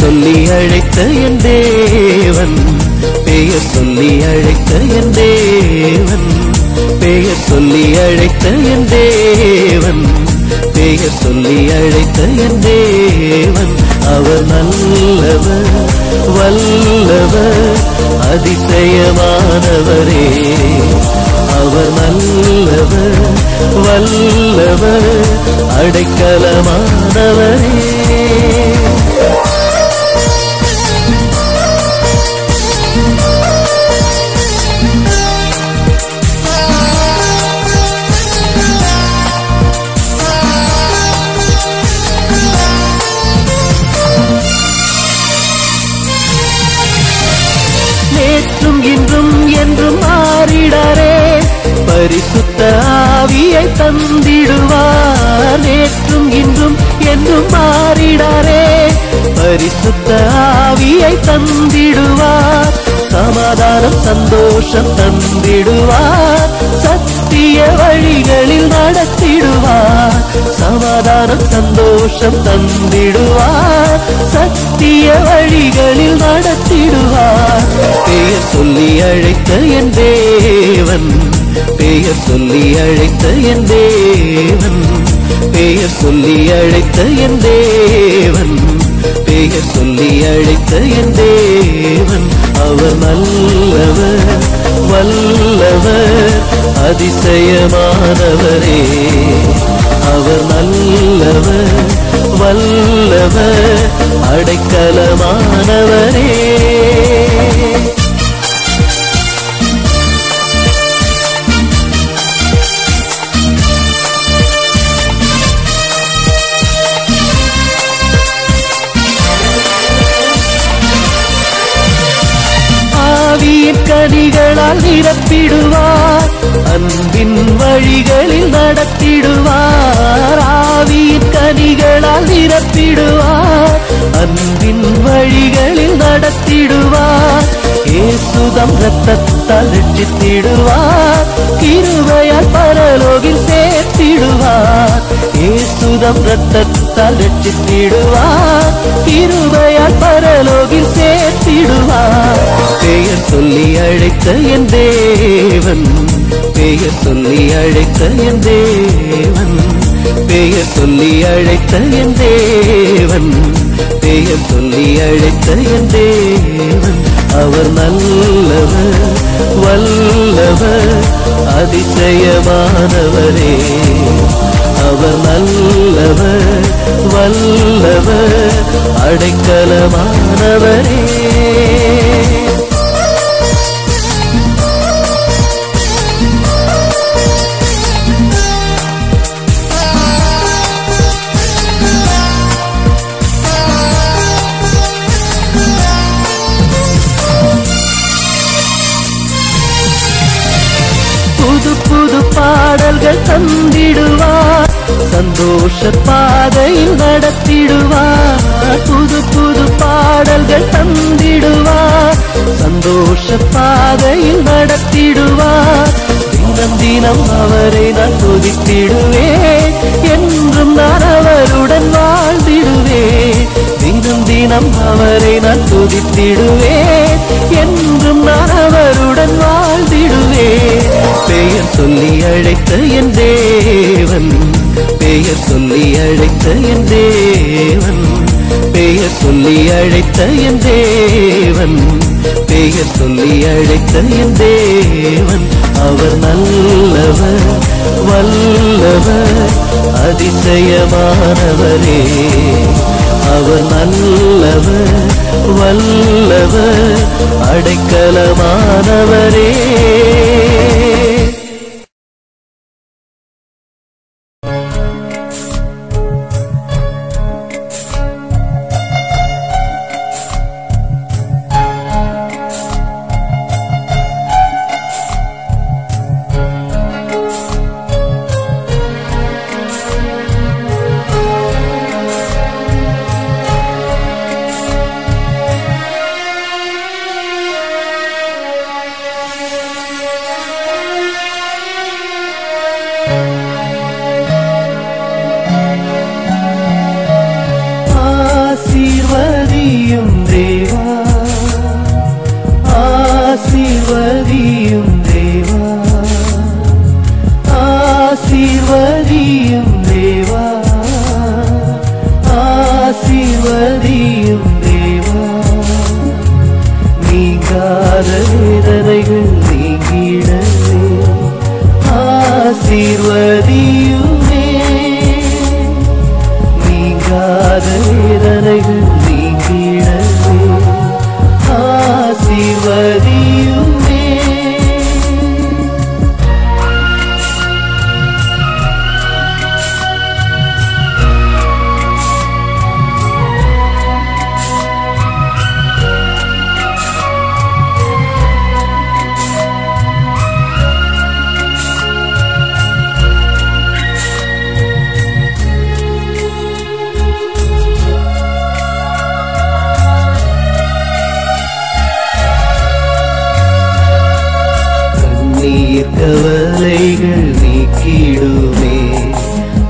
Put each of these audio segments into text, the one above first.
சொல்லி அழைத்த என் தேவன், பெயர் சொல்லி அழைத்த என் தேவன், பெயர் சொல்லி அழைத்த என் தேவன், பெயர் சொல்லி அழைத்த என் தேவன். அவர் நல்லவர், வல்லவர், அதிசயமானவரே. அவர் நல்லவர், வல்லவர், அடைக்கலமானவரே. நேற்றும் இன்றும் என்றும் மாறிடாரே, பரிசுத்த ஆவியை தந்திடுவார். நேற்றும் இன்றும் என்றும் மாறிடாரே, பரிசுத்த ஆவியை தந்திடுவார். சமாதானம் சந்தோஷம் தந்திடுவார், சத்திய வழிகளில் நடத்திடுவார். சமாதானம் சந்தோஷம் தந்திடுவார், சத்திய வழிகளில் நடத்திடுவார். பெயர் சொல்லி அழைத்த என் தேவன், பெயர் சொல்லி அழைத்த என் தேவன், பெயர் சொல்லி அழைத்த என் தேவன், பெயர் சொல்லி அழைத்த என் தேவன். அவர் நல்லவர், வல்லவர், அதிசயமானவரே. அவர் நல்லவர், வல்லவர், அடைக்கலமானவரே. ஆவியின் கனிகளால் நிரப்பிடுவார், அன்பின் வழிகளில் நடத்திடுவார். ஆவியின் கனிகளால் நிரப்பிடுவார், அன்பின் வழிகளில் நடத்திடுவார். இயேசுதம் இரத்தத்தால் ரட்சித்திடுவார், கிருபையால் பரலோகில் சேர்த்திடுவார். இயேசுதம் இரத்தத்தால் ரட்சித்திடுவார், கிருபையால் பரலோகில் சேர்த்திடுவார். பெயர் சொல்லி அழைத்த என் தேவன், பெயர் சொல்லி அழைத்த என் தேவன், பெயர் சொல்லி அழைத்த என் தேவன், பெயர் சொல்லி அழைத்த என் தேவன். அவர் நல்லவர், வல்லவர், அதிசயமானவரே. அவர் நல்லவர், வல்லவர், அடைக்கலமானவரே. புது புது பாடல்கள் தந்திடுவார், சந்தோஷ பாதையில் நடத்திடுவார். புது புது பாடல்கள் தந்திடுவார், சந்தோஷ பாதையில் நடத்திடுவார். தினம் தினம் அவரை நான் துதித்திடுவேன், என்றும் நான் அவருடன் வாழ்ந்திடுவேன். தினம் தினம் அவரை நான் துதித்திடுவேன், என்றும் நான் அவருடன் வாழ்ந்திடுவேன். பெயர் சொல்லி அழைத்த என் தேவன், பெயர் சொல்லி அழைத்த என் தேவன், பெயர் சொல்லி அழைத்த என் தேவன், பெயர் சொல்லி அழைத்த என் தேவன். அவர் நல்லவர், வல்லவர், அதிசயமானவரே. அவர் நல்லவர், வல்லவர், அடைக்கலமானவரே. ஆசீர்வதியுமே நீங்காத வேதனைகள் நீங்கிடவே ஆசீர்வதியுமே கவலைகள் நீக்கிடுமே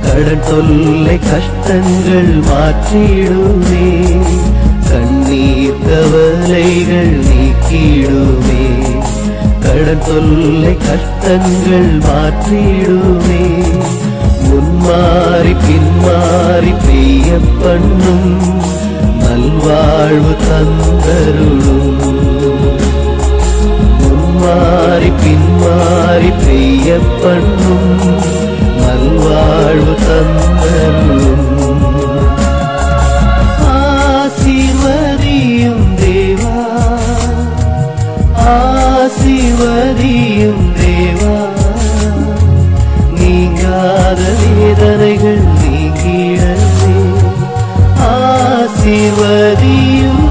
கடன் தொல்லை கஷ்டங்கள் மாற்றிடுமே கண்ணீர் கவலைகள் நீக்கிடுமே கடன் தொல்லை கஷ்டங்கள் மாற்றிடுமே முன்மாறி பின்மாறி பெய்ய பண்ணும் நல்வாழ்வு தந்தருளும் மாறி பின்மாறி பெய்ய பண்ணும் நல்வாழ்வு தந்தருளும் ஆசீர்வதியும் தேவா ஆசீர்வதியும் தேவா நீங்காத வேதனைகள் நீங்கிடவே ஆசீர்வதியும்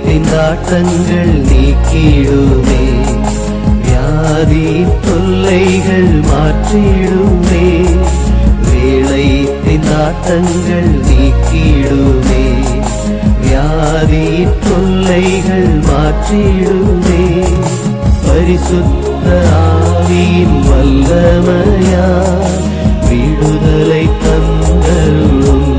திண்டாட்டங்கள் நீக்கிடுமே வியாதி தொல்லைகள் மாற்றிடுமே வேளை திண்டாட்டங்கள் நீக்கிடுமே வியாதி தொல்லைகள் மாற்றிடுமே பரிசுத்த ஆவியின் வல்லமையால் விடுதலை தந்தருளும்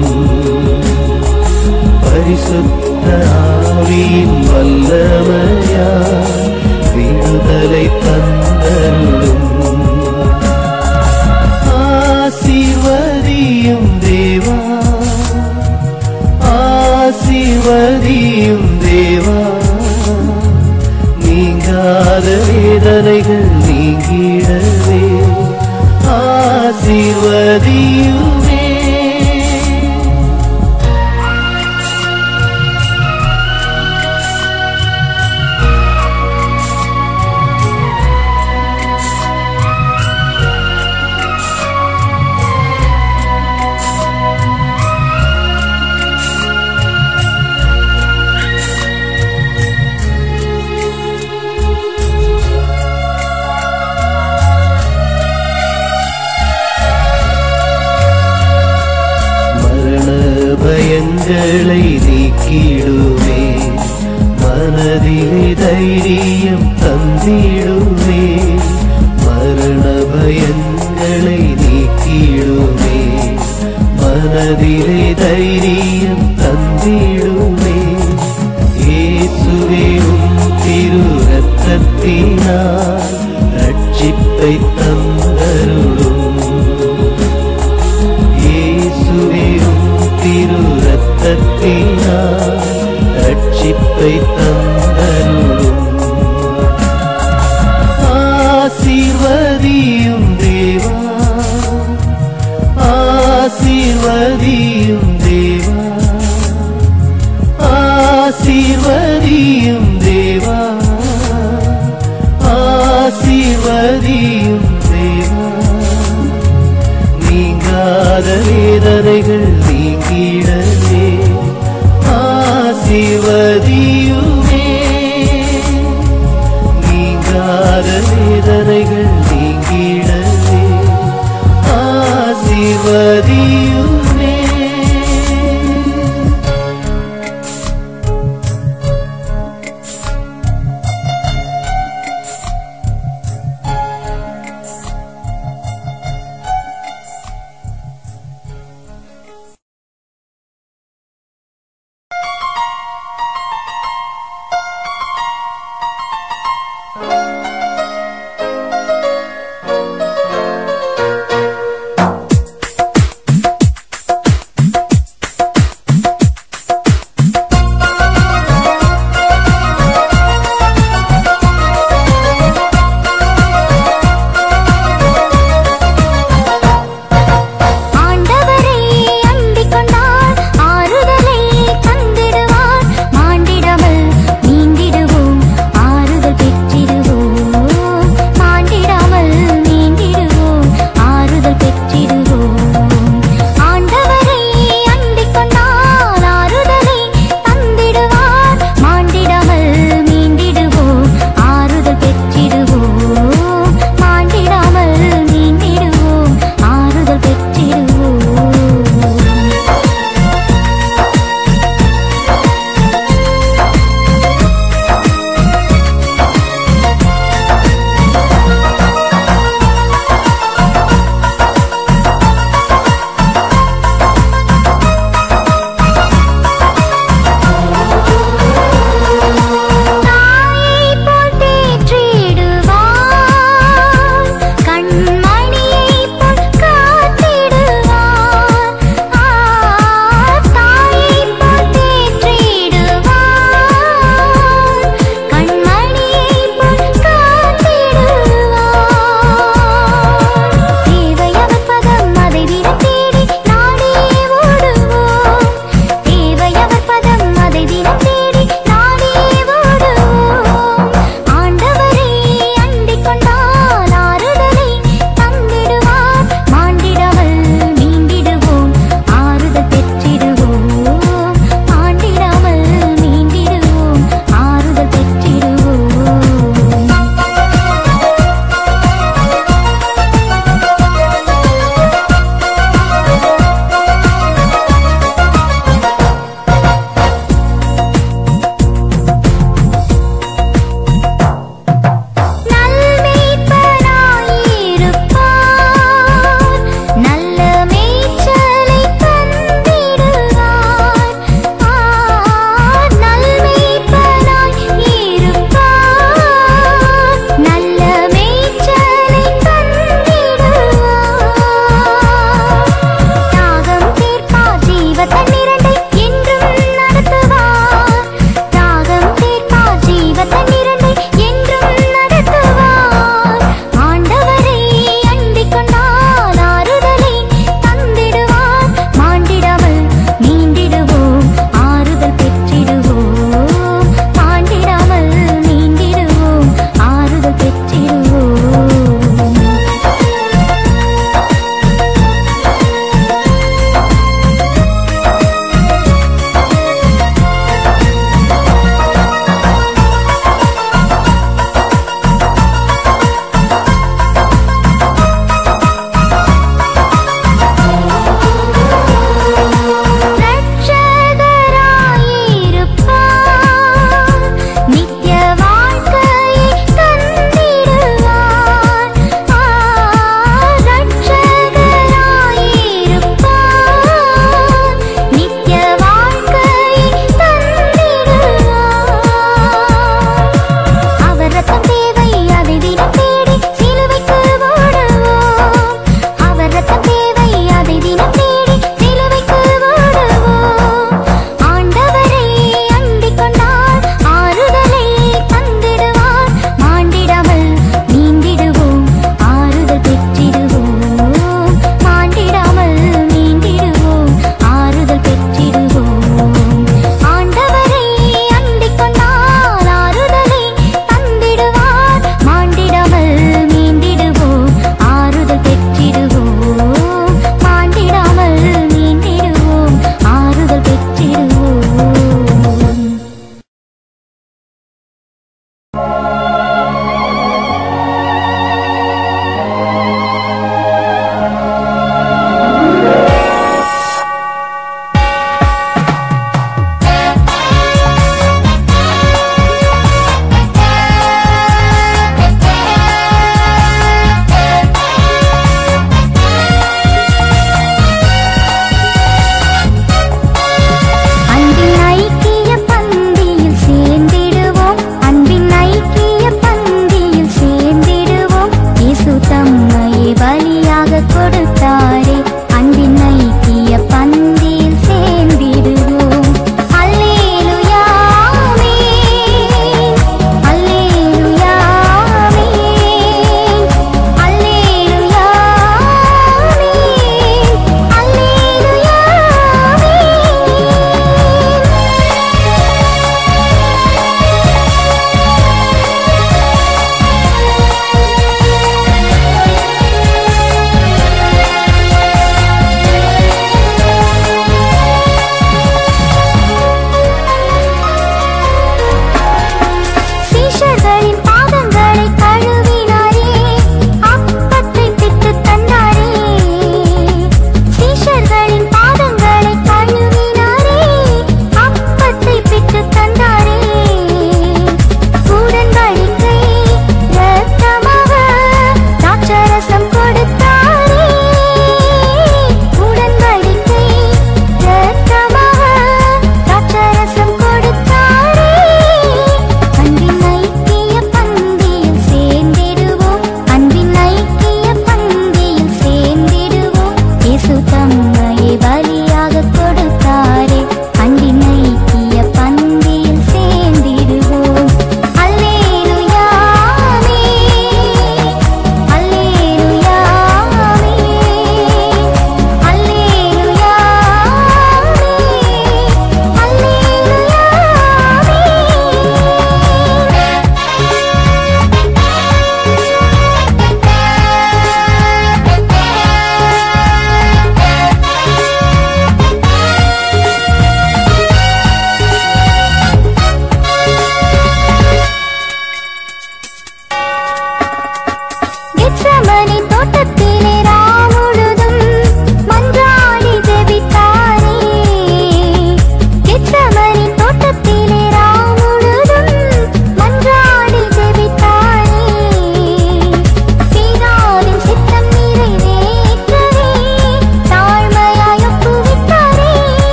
பரிசுத்த ஆவியின் வல்லமையால் விடுதலை தந்தருளும் ஆசீர்வதியும் தேவா ஆசீர்வதியும் தேவா நீங்காத வேதனைகள் நீங்கிடவே ஆசீர்வதியுமே பயங்களை நீக்கிடுமே மனதிலே தைரியம் தந்திடுமே மரண பயங்களை நீக்கிடுமே மனதிலே தைரியம் தந்திடுமே இயேசுவே உம் திரு இரத்தத்தினால் ரட்சிப்பை தந்தருளும் இயேசுவே திரு இரத்தத்தினால் ரட்சிப்பை தந்தருளும் ஆசீர்வதியும் தேவா ஆசீர்வதியும் தேவா ஆசீர்வதியும் தேவா ஆசீர்வதியும் தேவா நீங்காத வேதனைகள் நீங்கிடவே ஆசீர்வதியுமே நீங்காத வேதனைகள் நீங்கிடவே ஆசீர்வதியுமே மாண்டிடாமல் நீந்திடுவோம், ஆறுதல் பெற்றிடுவோம்.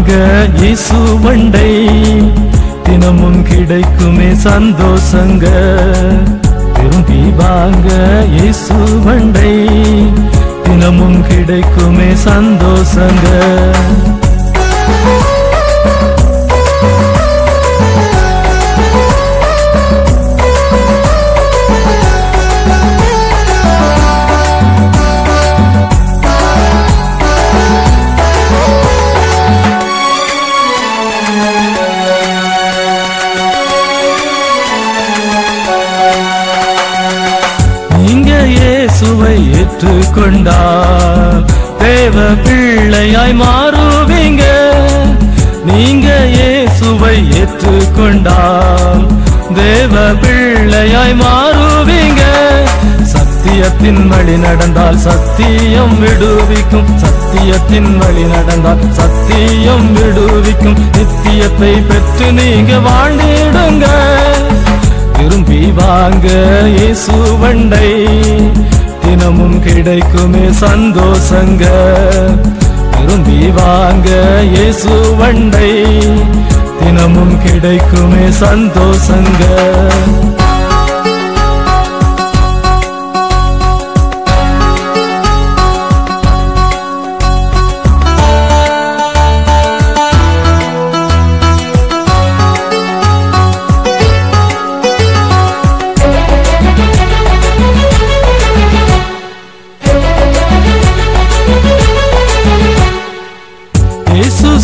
வாங்க இயேசுவண்டை தினமும் கிடைக்குமே சந்தோஷங்க. திரும்பி வாங்க இயேசுவண்டை தினமும் கிடைக்குமே சந்தோஷங்க. இயேசுவை ஏற்றுக்கொண்டால் தேவ பிள்ளையாய் மாறுவீங்க. நீங்க இயேசுவை ஏற்றுக்கொண்டால் தேவ பிள்ளையாய் மாறுவீங்க. சத்தியத்தின் வழி நடந்தால் சத்தியம் விடுவிக்கும். சத்தியத்தின் வழி நடந்தால் சத்தியம் விடுவிக்கும். நித்தியத்தை பெற்று நீங்க வாழ்ந்திடுங்க. திரும்பி வாங்க இயேசுவண்டை தினமும் கிடைக்குமே சந்தோஷங்க. திரும்பி வாங்க இயேசுவண்டை தினமும் கிடைக்குமே சந்தோஷங்க.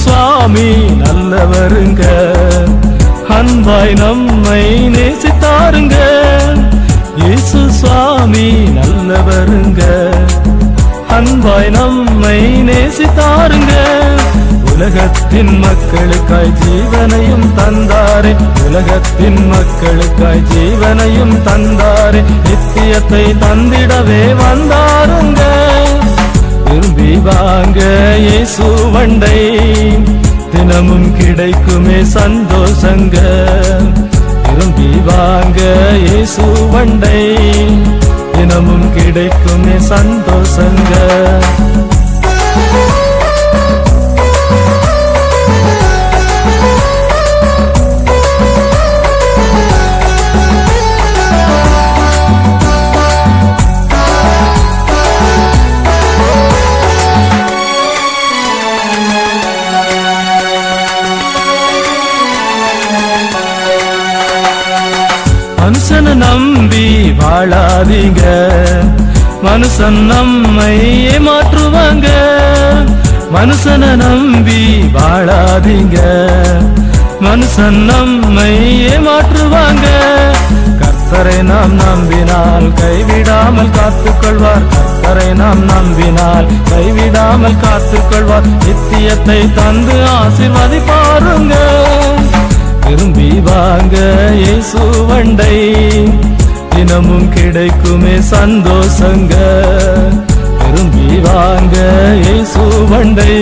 சுவாமி நல்லவருங்க, அன்பாய் நம்மை நேசித்தாருங்க. இயேசு சுவாமி நல்லவருங்க, அன்பாய் நம்மை நேசித்தாருங்க. உலகத்தின் மக்களுக்காய் ஜீவனையும் தந்தாரே. உலகத்தின் மக்களுக்காய் ஜீவனையும் தந்தாரே. நித்தியத்தை தந்திடவே வந்தாருங்க. திரும்பி வாங்க இயேசுவண்டை தினமும் கிடைக்குமே சந்தோஷங்க. திரும்பி வாங்க இயேசுவண்டை தினமும் கிடைக்குமே சந்தோஷங்க. மனுஷனை நம்பி வாழாதீங்க, மனுஷன் நம்மை ஏமாற்றுவாங்க. மனுஷனை நம்பி வாழாதீங்க, மனுஷன் நம்மை ஏமாற்றுவாங்க. கர்த்தரை நாம் நம்பினால் கைவிடாமல் காத்துக்கொள்வார். கர்த்தரை நாம் நம்பினால் கைவிடாமல் காத்துக்கொள்வார். நித்தியத்தை தந்து ஆசீர்வதிப்பாருங்க. திரும்பி வாங்க இயேசுவண்டை தினமும் கிடைக்குமே சந்தோஷங்க. திரும்பி வாங்க இயேசுவண்டை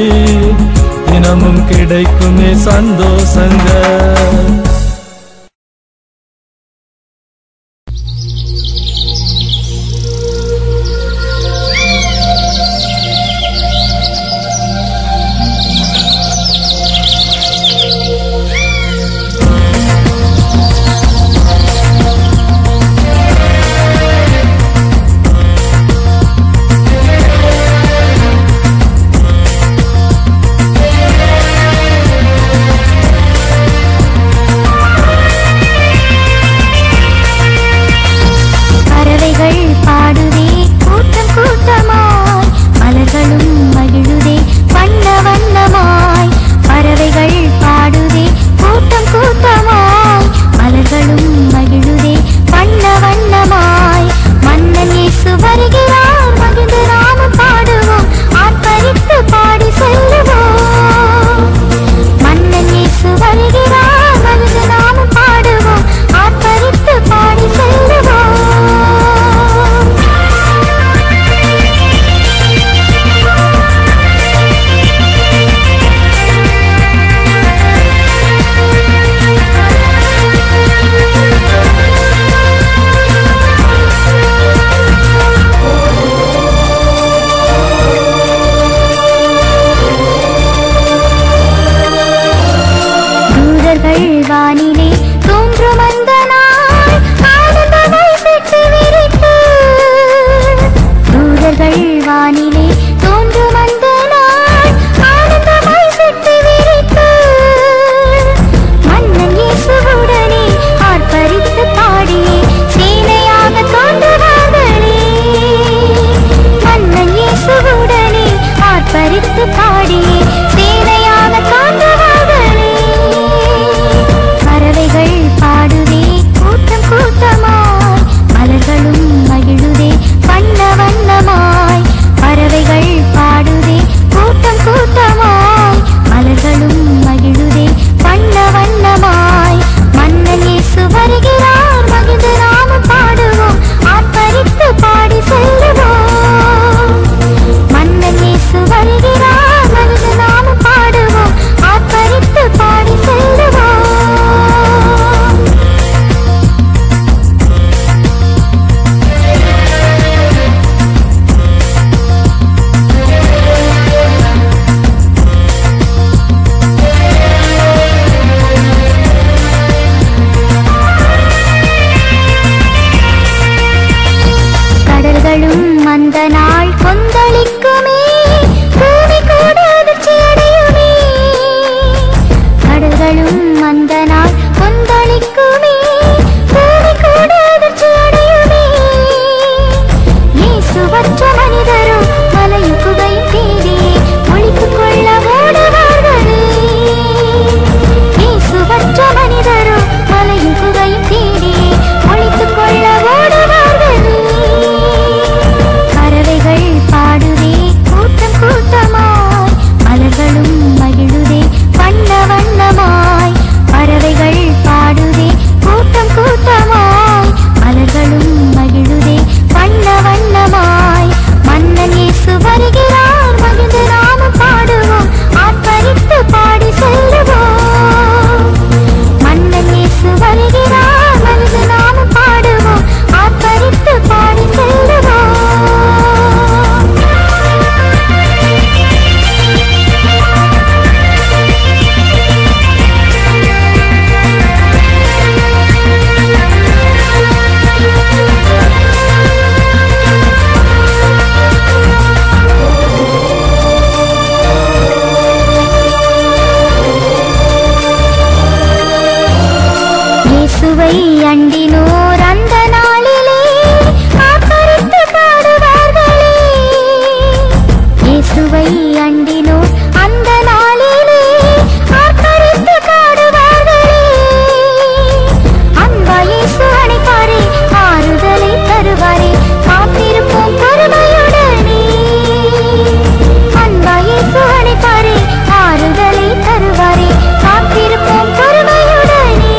தினமும் கிடைக்குமே சந்தோஷங்க. தோன்றும் அந்த நாள் ஆனந்தமாய் சுட்டு விரித்து மன்னன் இயேசுவுடனே ஆர்ப்பரித்து பாடியே சேனையாக தோன்றுவார்களே. மன்னன் இயேசுவுடனே ஆர்ப்பரித்து பாடியே சேனையாக தோன்றுவார்களே. பறவைகள் பாடுதே கூட்டம் கூட்டமாய், மலர்களும் மகிழுதே வண்ண வண்ணமாய். பறவைகள் பாடுதே கூட்டம் கூட்டமாய், மலர்களும் மகிழுதே வண்ண வண்ணமாய். மன்னன் இயேசு வருகிறார், மகிழ்ந்து நாமும் பாடுவோம், ஆர்ப்பரித்து பாடி செல்லுவோம். மன்னன் இயேசு வருகிறார், மகிழ்ந்து நாமும் பாடுவோம், ஆர்ப்பரித்து பாடி செல்லுவோம். கடல்களும் அந்த நாள் கொந்தளிக்குமே, பூமி கூட அதிர்ச்சி அடையுமே. கடல்களும் அந்த நாள் கொந்தளிக்குமே, பூமி கூட அதிர்ச்சி அடையுமே. இயேசுவற்ற மனிதரும் மலையும் குகையும் தேடியே ஒளித்துக் கொள்ள ஓடுவார்களே. இயேசுவற்ற மனிதரும் மலையும் குகையும் தேடியே ஒளித்துக் கொள்ள ஓடுவார்களே. பறவைகள் பாடுதே கூட்டம் கூட்டமாய், மலர்களும் மகிழுதே வண்ண வண்ணமாய். பறவைகள் பாடுதே கூட்டம் கூட்டமாய், மலர்களும் மகிழுதே வண்ண வண்ணமாய். மன்னன் இயேசு வருகிறார், மகிழ்ந்து நாமும் பாடுவோம், ஆர்ப்பரித்து பாடி செல்லுவோம். மன்னன் இயேசு வருகிறார், மகிழ்ந்து நாமும் பாடுவோம், ஆர்ப்பரித்து பாடி செல்லுவோம். இயேசுவை அண்டினோர் அந்த நாளிலே ஆர்ப்பரித்து பாடுவார்களே. இயேசுவை அண்டினோர் அந்த நாளிலே ஆர்ப்பரித்து பாடுவார்களே. அன்பா இயேசு அணைப்பாரே, ஆறுதலை தருவாரே, காத்திருப்போம் பொறுமையுடனே. அன்பா இயேசு அணைப்பாரே, ஆறுதலை தருவாரே, காத்திருப்போம் பொறுமையுடனே.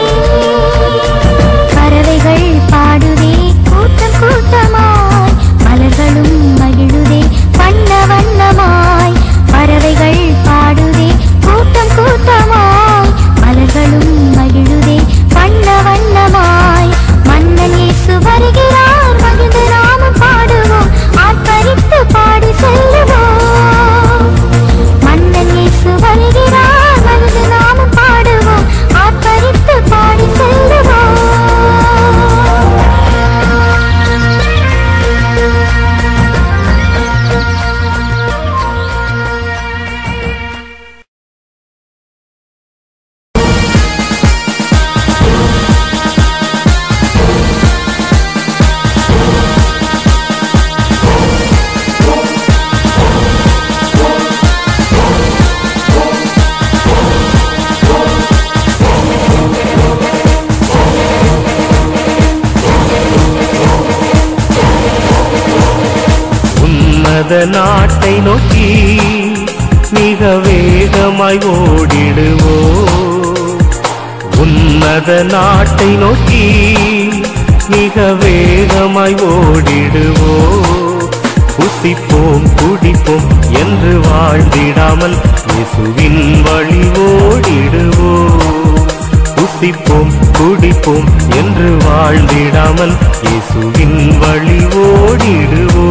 பறவைகள் பாடுதே கூட்டம் கூட்டமாய், மலர்களும் மகிழுதே வண்ண வண்ணமாய். பறவைகள் பாடுதே கூட்டம் கூட்டமாய், மலர்களும் மகிழுதே வண்ண வண்ணமாய். மன்னன் இயேசு வருகிறார், மகிழ்ந்து நாமும் பாடுவோம், ஆர்ப்பரித்து பாடி செல்லுவோம். மன்னன் இயேசு வருகிறார், மகிழ்ந்து நாமும் பாடுவோம், ஆர்ப்பரித்து பாடி செல்லுவோம். உன்னத நாட்டை நோக்கி மிக வேகமாய் ஓடிடுவோ. உன்னத நாட்டை நோக்கி மிக வேகமாய் ஓடிடுவோ. புசிப்போம் குடிப்போம் என்று வாழ்ந்திடாமல் இயேசுவின் வழி ஓடிடுவோ. புசிப்போம் குடிப்போம் என்று வாழ்ந்திடாமல் இயேசுவின் வழி ஓடிடுவோ.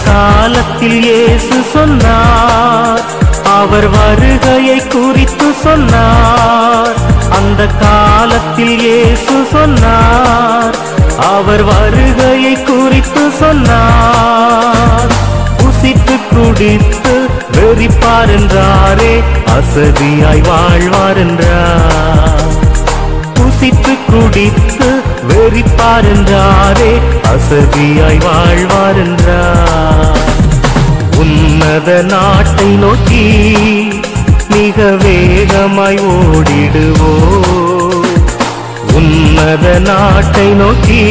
காலத்தில் இயேசு சொன்னார், அவர் வருகையை குறித்து சொன்னார். அந்த காலத்தில் இயேசு சொன்னார், அவர் வருகையை குறித்து சொன்னார். புசித்து குடித்து வெறிப்பார் என்றாரே, அசதியாய் வாழ்வார் என்றார். புசித்து குடித்து வெறிப்பார் என்றாரே, அசதியாய் வாழ்வார் என்றார். உன்னத நாட்டை நோக்கி மிக வேகமாய் ஓடிடுவோ, உன்னத நாட்டை நோக்கி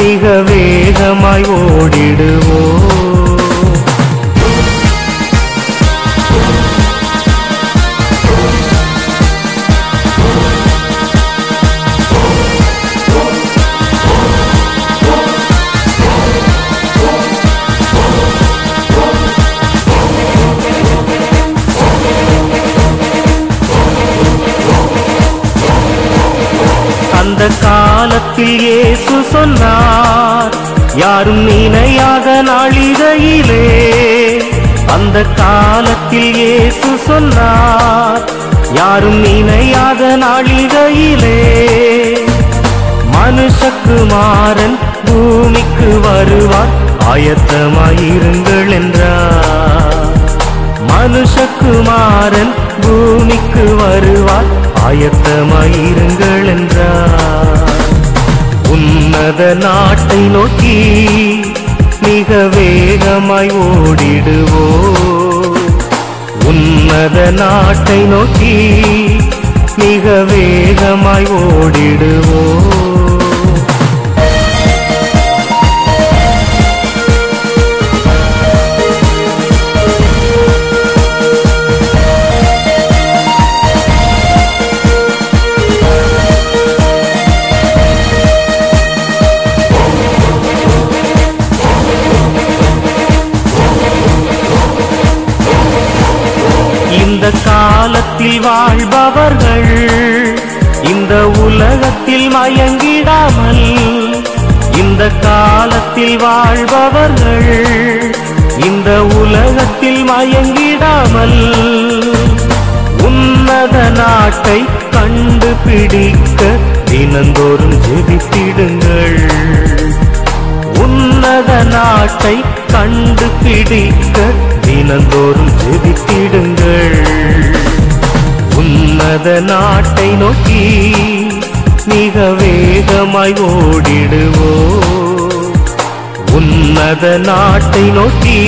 மிக வேகமாய் ஓடிடுவோ. அந்த காலத்தில் இயேசு சொன்னார், யாரும் நினையாத நாளிகையிலே. அந்த காலத்தில் இயேசு சொன்னார், யாரும் நினையாத நாளிகையிலே. மனுஷகுமாரன் பூமிக்கு வருவார், ஆயத்தமாயிருங்கள் என்றார். மனுஷகுமாரன் பூமிக்கு வருவார், ஆயத்தமாயிருங்கள் என்றார். உன்னத நாட்டை நோக்கி மிக வேகமாய் ஓடிடுவோ, உன்னத நாட்டை நோக்கி மிக வேகமாய் ஓடிடுவோ. இந்த காலத்தில் வாழ்பவர்கள் இந்த உலகத்தில் மயங்கிடாமல், இந்த காலத்தில் வாழ்பவர்கள் இந்த உலகத்தில் மயங்கிடாமல், உன்னத நாட்டை கண்டுபிடிக்க தினந்தோறும் ஜெபித்திடுங்கள். உன்னத நாட்டை கண்டுபிடிக்க தினந்தோறும் ஜெபித்திடுங்கள். உன்னத நாட்டை நோக்கி மிக வேகமாய் ஓடிடுவோ, உன்னத நாட்டை நோக்கி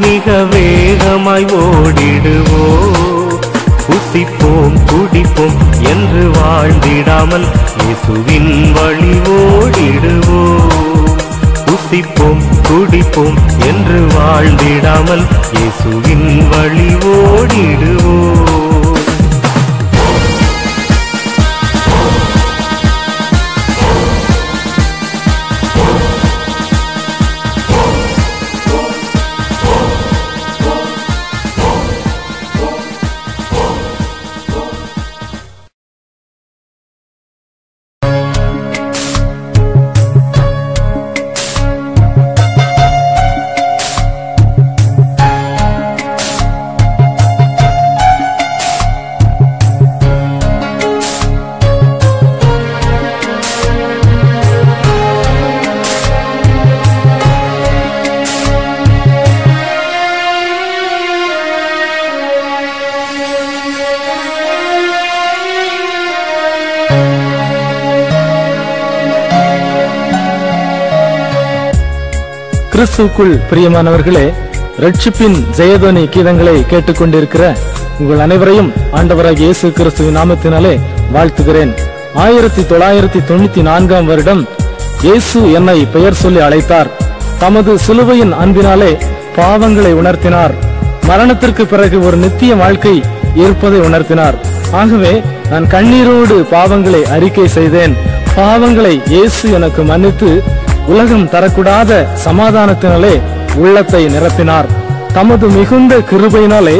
மிக வேகமாய் ஓடிடுவோ. புசிப்போம் குடிப்போம் என்று வாழ்ந்திடாமல் இயேசுவின் வழி ஓடிடுவோ. புசிப்போம் குடிப்போம் என்று வாழ்ந்திடாமல் இயேசுவின் வழி ஓடிடுவோ. கிறிஸ்துவுக்குள் பிரியமானவர்களே, ரட்சிப்பின் ஜெயதொனி கீதங்களை கேட்டுக்கொண்டிருக்கிற உங்கள் அனைவரையும் ஆண்டவராகிய இயேசு கிறிஸ்துவின் நாமத்தினாலே வாழ்த்துகிறேன். 1994 வருடம் இயேசு என்னை பெயர் சொல்லி அழைத்தார். தமது சிலுவையின் அன்பினாலே பாவங்களை உணர்த்தினார். மரணத்திற்கு பிறகு ஒரு நித்திய வாழ்க்கை இருப்பதை உணர்த்தினார். ஆகவே நான் கண்ணீரோடு பாவங்களை அறிக்கை செய்தேன். பாவங்களை இயேசு எனக்கு மன்னித்து உலகம் தரக்கூடாத சமாதானத்தினாலே உள்ளத்தை நிரப்பினார். தமது மிகுந்த கிருபையினாலே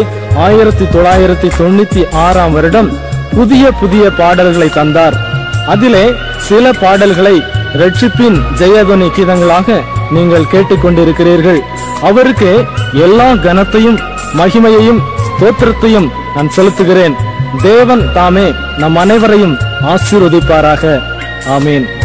1996 வருடம் புதிய புதிய பாடல்களை தந்தார். அதிலே சில பாடல்களை ரட்சிப்பின் ஜெயதொனி கீதங்களாக நீங்கள் கேட்டுக்கொண்டிருக்கிறீர்கள். அவருக்கு எல்லா கனத்தையும் மகிமையையும் ஸ்தோத்திரத்தையும் நான் செலுத்துகிறேன். தேவன் தாமே நம் அனைவரையும் ஆசீர்வதிப்பாராக. ஆமீன்.